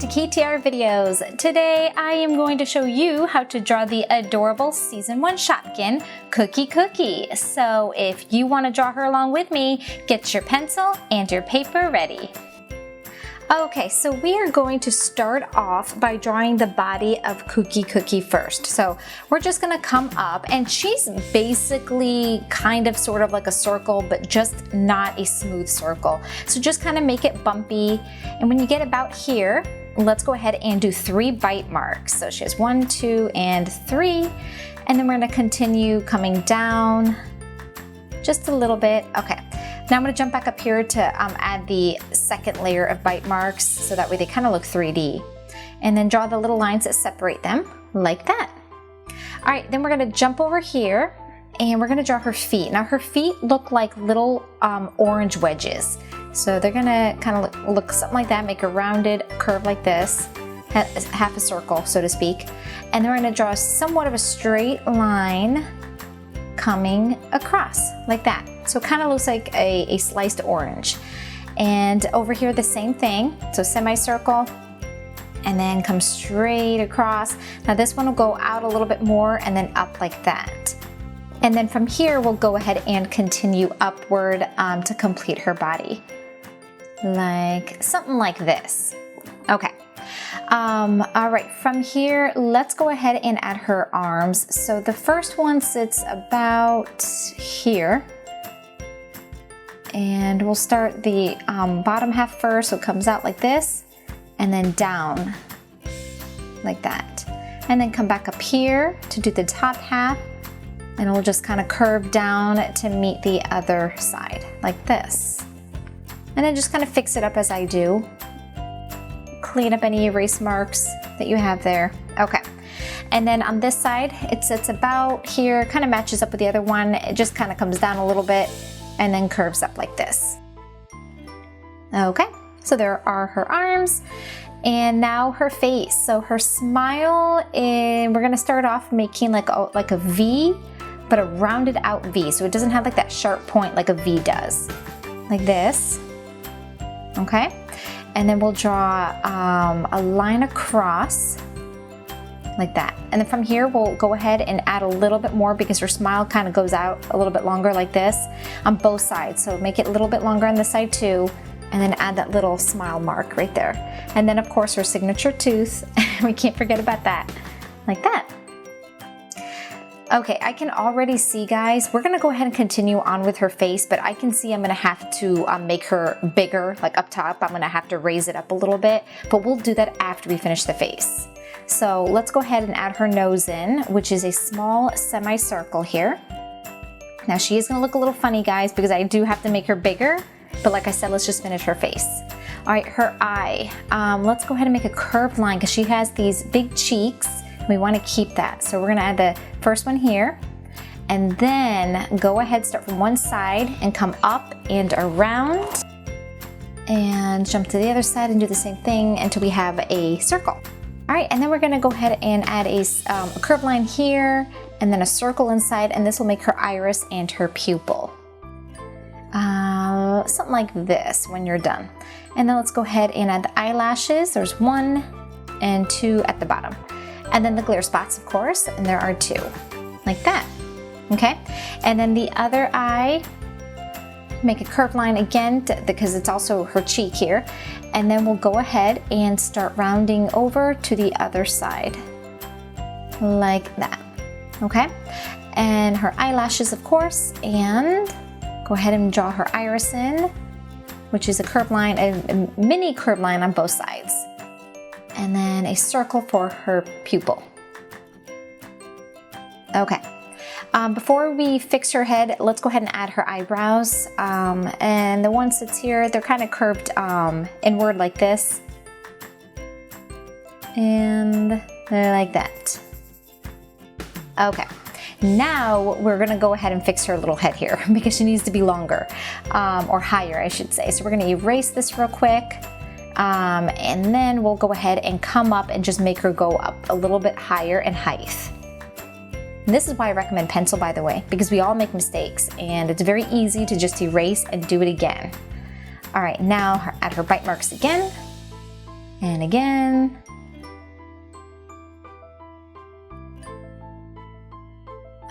to KTR videos. Today I am going to show you how to draw the adorable season 1 Shopkin, Kooky. So if you want to draw her along with me, get your pencil and your paper ready. Okay, so we are going to start off by drawing the body of Kooky first. So we're just gonna come up, and she's basically kind of sort of like a circle, but just not a smooth circle. So just kind of make it bumpy. And when you get about here, let's go ahead and do 3 bite marks. So she has 1, 2, and 3. And then we're gonna continue coming down just a little bit. Okay. Now I'm going to jump back up here to add the second layer of bite marks so that way they kind of look 3D. And then draw the little lines that separate them like that. Alright, then we're going to jump over here and we're going to draw her feet. Now her feet look like little orange wedges. So they're going to kind of look something like that, make a rounded curve like this, half a circle so to speak. And then we're going to draw somewhat of a straight line coming across like that. So it kind of looks like a sliced orange. And over here the same thing, so semicircle and then come straight across. Now this one will go out a little bit more and then up like that. And then from here we'll go ahead and continue upward to complete her body. Like something like this. Okay. All right, from here, let's go ahead and add her arms. So the first one sits about here. And we'll start the bottom half first, so it comes out like this, and then down like that. And then come back up here to do the top half, and we'll just kind of curve down to meet the other side, like this. And then just kind of fix it up as I do. Clean up any erase marks that you have there. Okay. And then on this side, it sits about here, kind of matches up with the other one. It just kind of comes down a little bit and then curves up like this. Okay, so there are her arms. And now her face. So her smile, we're gonna start off making like a V, but a rounded out V. So it doesn't have like that sharp point like a V does. Like this, okay? And then we'll draw a line across like that. And then from here we'll go ahead and add a little bit more because her smile kind of goes out a little bit longer like this on both sides. So make it a little bit longer on this side too, and then add that little smile mark right there. And then of course her signature tooth, we can't forget about that, like that. Okay, I can already see, guys, we're gonna go ahead and continue on with her face, but I can see I'm gonna have to make her bigger, like up top. I'm gonna have to raise it up a little bit, but we'll do that after we finish the face. So let's go ahead and add her nose in, which is a small semicircle here. Now she is gonna look a little funny, guys, because I do have to make her bigger, but like I said, let's just finish her face. All right, her eye. Let's go ahead and make a curved line because she has these big cheeks. We want to keep that. So we're gonna add the first one here, and then go ahead, start from one side and come up and around, and jump to the other side and do the same thing until we have a circle. All right, and then we're gonna go ahead and add a curved line here, and then a circle inside, and this will make her iris and her pupil. Something like this when you're done. And then let's go ahead and add the eyelashes. There's 1 and 2 at the bottom. And then the glare spots, of course, and there are 2, like that, okay? And then the other eye, make a curved line again because it's also her cheek here. And then we'll go ahead and start rounding over to the other side, like that, okay? And her eyelashes, of course, and go ahead and draw her iris in, which is a curved line, a mini curved line on both sides. And then a circle for her pupil. Okay. Before we fix her head, let's go ahead and add her eyebrows. And the one sits here, they're kind of curved inward like this. And they're like that. Okay. Now we're gonna go ahead and fix her little head here because she needs to be longer, or higher I should say. So we're gonna erase this real quick. And then we'll go ahead and come up and just make her go up a little bit higher in height. And this is why I recommend pencil, by the way, because we all make mistakes and it's very easy to just erase and do it again. All right, now add her bite marks again. And again.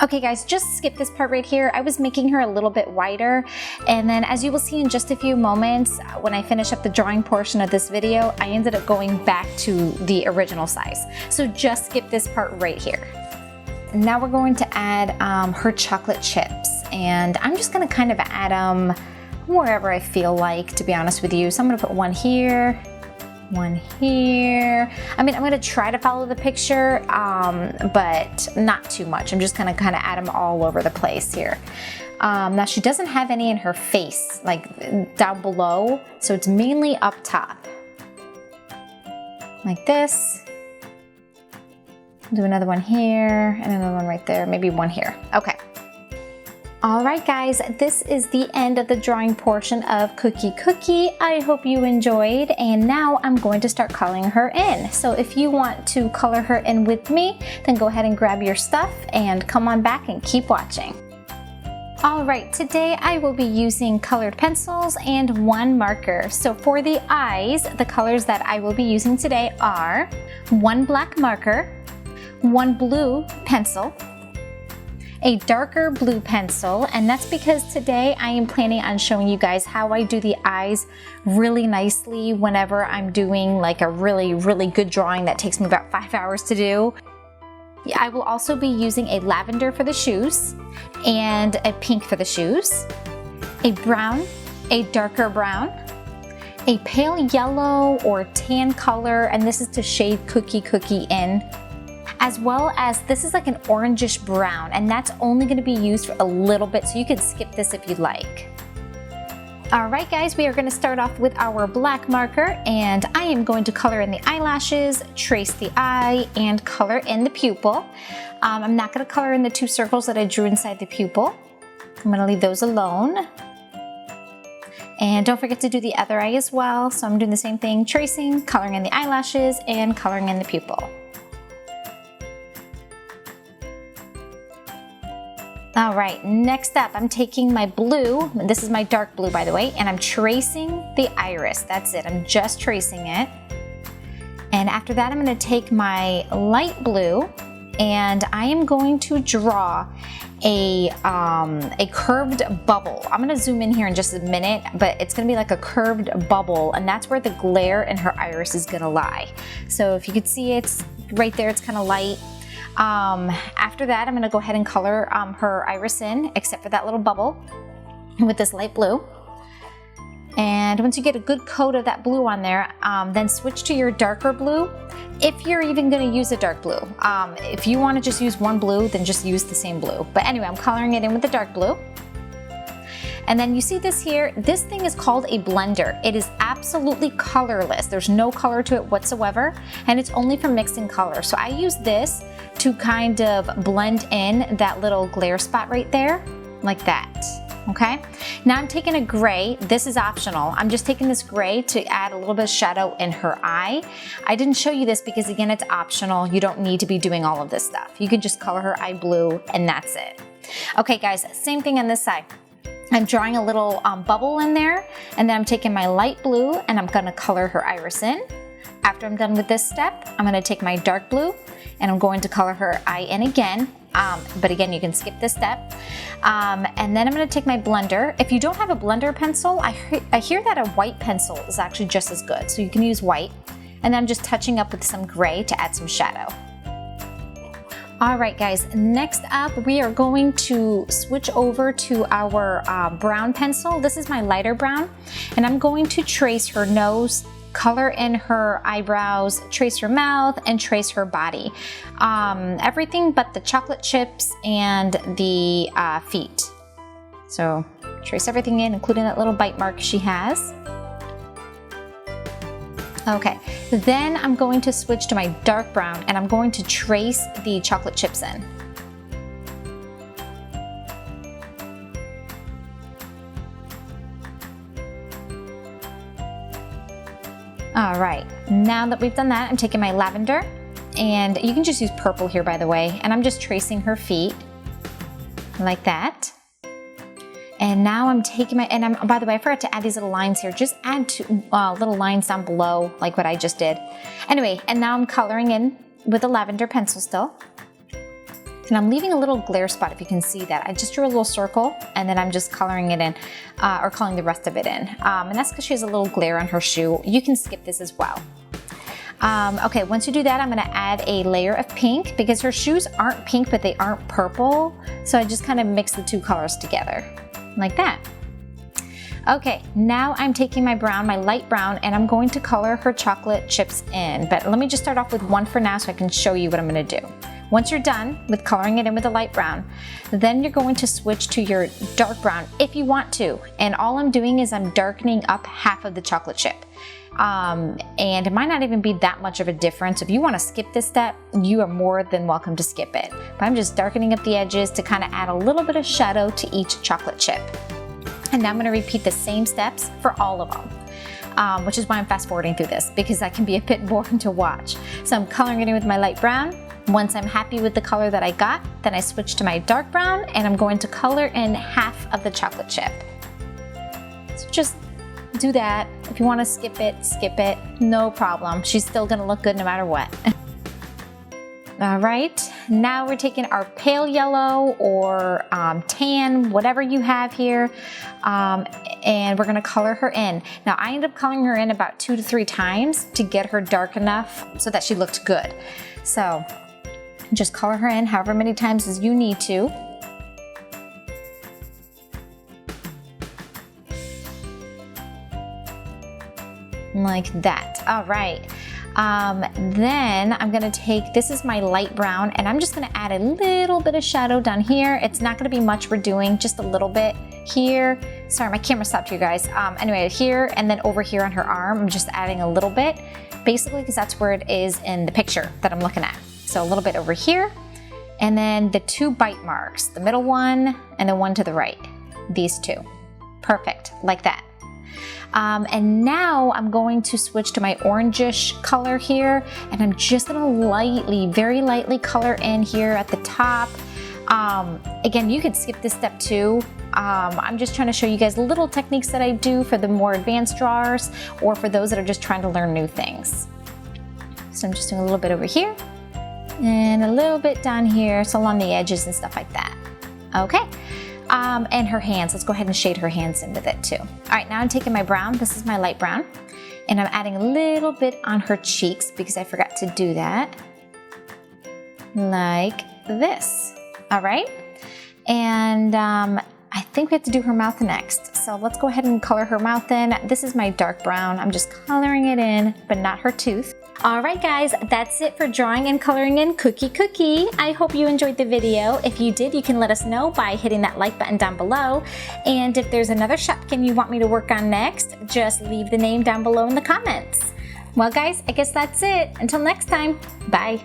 Okay guys, just skip this part right here. I was making her a little bit wider, and then as you will see in just a few moments, when I finish up the drawing portion of this video, I ended up going back to the original size. So just skip this part right here. Now we're going to add her chocolate chips, and I'm just gonna kind of add them wherever I feel like, to be honest with you. So I'm gonna put one here, one here. I mean, I'm gonna try to follow the picture, but not too much. I'm just gonna kind of add them all over the place here. Now she doesn't have any in her face, like down below, so it's mainly up top. Like this. Do another one here, and another one right there, maybe one here. Okay. Alright guys, this is the end of the drawing portion of Kooky. I hope you enjoyed, and now I'm going to start coloring her in. So if you want to color her in with me, then go ahead and grab your stuff and come on back and keep watching. Alright, today I will be using colored pencils and one marker. So for the eyes, the colors that I will be using today are one black marker, one blue pencil, a darker blue pencil, and that's because today I am planning on showing you guys how I do the eyes really nicely whenever I'm doing like a really good drawing that takes me about 5 hours to do. I will also be using a lavender for the shoes and a pink for the shoes, a brown, a darker brown, a pale yellow or tan color, and this is to shade Kooky in, as well as this is like an orangish brown, and that's only going to be used for a little bit, so you could skip this if you'd like. Alright guys, we are going to start off with our black marker, and I am going to color in the eyelashes, trace the eye, and color in the pupil. I'm not going to color in the two circles that I drew inside the pupil. I'm going to leave those alone. And don't forget to do the other eye as well, so I'm doing the same thing, tracing, coloring in the eyelashes, and coloring in the pupil. Alright, next up I'm taking my blue, this is my dark blue by the way, and I'm tracing the iris. That's it, I'm just tracing it. And after that I'm going to take my light blue and I am going to draw a curved bubble. I'm going to zoom in here in just a minute, but it's going to be like a curved bubble, and that's where the glare in her iris is going to lie. So if you could see, it's right there, it's kind of light. After that, I'm going to go ahead and color her iris in, except for that little bubble, with this light blue. And once you get a good coat of that blue on there, then switch to your darker blue, if you're even going to use a dark blue. If you want to just use one blue, then just use the same blue. But anyway, I'm coloring it in with the dark blue. And then you see this here, this thing is called a blender. It is absolutely colorless. There's no color to it whatsoever, and it's only for mixing color. So I use this to kind of blend in that little glare spot right there, like that. Okay, now I'm taking a gray. This is optional. I'm just taking this gray to add a little bit of shadow in her eye. I didn't show you this because again, it's optional. You don't need to be doing all of this stuff. You can just color her eye blue and that's it. Okay guys, same thing on this side. I'm drawing a little bubble in there, and then I'm taking my light blue and I'm gonna color her iris in. After I'm done with this step, I'm gonna take my dark blue and I'm going to color her eye in again. But again, you can skip this step. And then I'm going to take my blender. If you don't have a blender pencil, I hear that a white pencil is actually just as good. So you can use white. And then I'm just touching up with some gray to add some shadow. Alright guys, next up we are going to switch over to our brown pencil. This is my lighter brown. And I'm going to trace her nose, color in her eyebrows, trace her mouth, and trace her body. Everything but the chocolate chips and the feet. So trace everything in, including that little bite mark she has. Okay, then I'm going to switch to my dark brown and I'm going to trace the chocolate chips in. All right, now that we've done that, I'm taking my lavender, and you can just use purple here by the way, and I'm just tracing her feet like that. And now I'm taking my, and by the way, I forgot to add these little lines here. Just add two little lines down below, like what I just did. Anyway, and now I'm coloring in with a lavender pencil still. And I'm leaving a little glare spot, if you can see that. I just drew a little circle, and then I'm just coloring it in, or coloring the rest of it in. And that's because she has a little glare on her shoe. You can skip this as well. Okay, once you do that, I'm gonna add a layer of pink because her shoes aren't pink, but they aren't purple. So I just kind of mix the two colors together, like that. Okay, now I'm taking my brown, my light brown, and I'm going to color her chocolate chips in. But let me just start off with one for now so I can show you what I'm gonna do. Once you're done with coloring it in with the light brown, then you're going to switch to your dark brown if you want to. And all I'm doing is I'm darkening up half of the chocolate chip. And it might not even be that much of a difference. If you want to skip this step, you are more than welcome to skip it. But I'm just darkening up the edges to kind of add a little bit of shadow to each chocolate chip. And now I'm going to repeat the same steps for all of them, which is why I'm fast forwarding through this, because that can be a bit boring to watch. So I'm coloring it in with my light brown. Once I'm happy with the color that I got, then I switch to my dark brown and I'm going to color in half of the chocolate chip. So just do that. If you want to skip it, no problem. She's still gonna look good no matter what. All right, now we're taking our pale yellow or tan, whatever you have here, and we're gonna color her in. Now I ended up coloring her in about 2 to 3 times to get her dark enough so that she looked good. So just color her in however many times as you need to. Like that. All right. Then I'm gonna take, this is my light brown, and I'm just gonna add a little bit of shadow down here. It's not gonna be much we're doing, just a little bit here. Sorry, my camera stopped here, guys. Anyway, here and then over here on her arm, I'm just adding a little bit, basically because that's where it is in the picture that I'm looking at. So a little bit over here, and then the 2 bite marks, the middle one and the one to the right, these 2. Perfect, like that. And now I'm going to switch to my orangish color here, and I'm just gonna lightly, very lightly color in here at the top. Again, you could skip this step too. I'm just trying to show you guys little techniques that I do for the more advanced drawers or for those that are just trying to learn new things. So I'm just doing a little bit over here and a little bit down here, so along the edges and stuff like that. Okay. And her hands, let's go ahead and shade her hands in with it too. All right, now I'm taking my brown, this is my light brown, and I'm adding a little bit on her cheeks because I forgot to do that, like this. All right, and I think we have to do her mouth next. So let's go ahead and color her mouth in. This is my dark brown, I'm just coloring it in, but not her tooth. All right guys, that's it for drawing and coloring in Kooky. I hope you enjoyed the video. If you did, you can let us know by hitting that like button down below. And if there's another Shopkin you want me to work on next, just leave the name down below in the comments. Well guys, I guess that's it. Until next time, bye.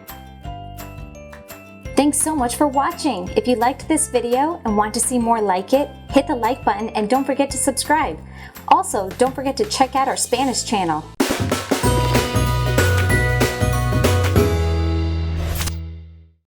Thanks so much for watching. If you liked this video and want to see more like it, hit the like button and don't forget to subscribe. Also, don't forget to check out our Spanish channel.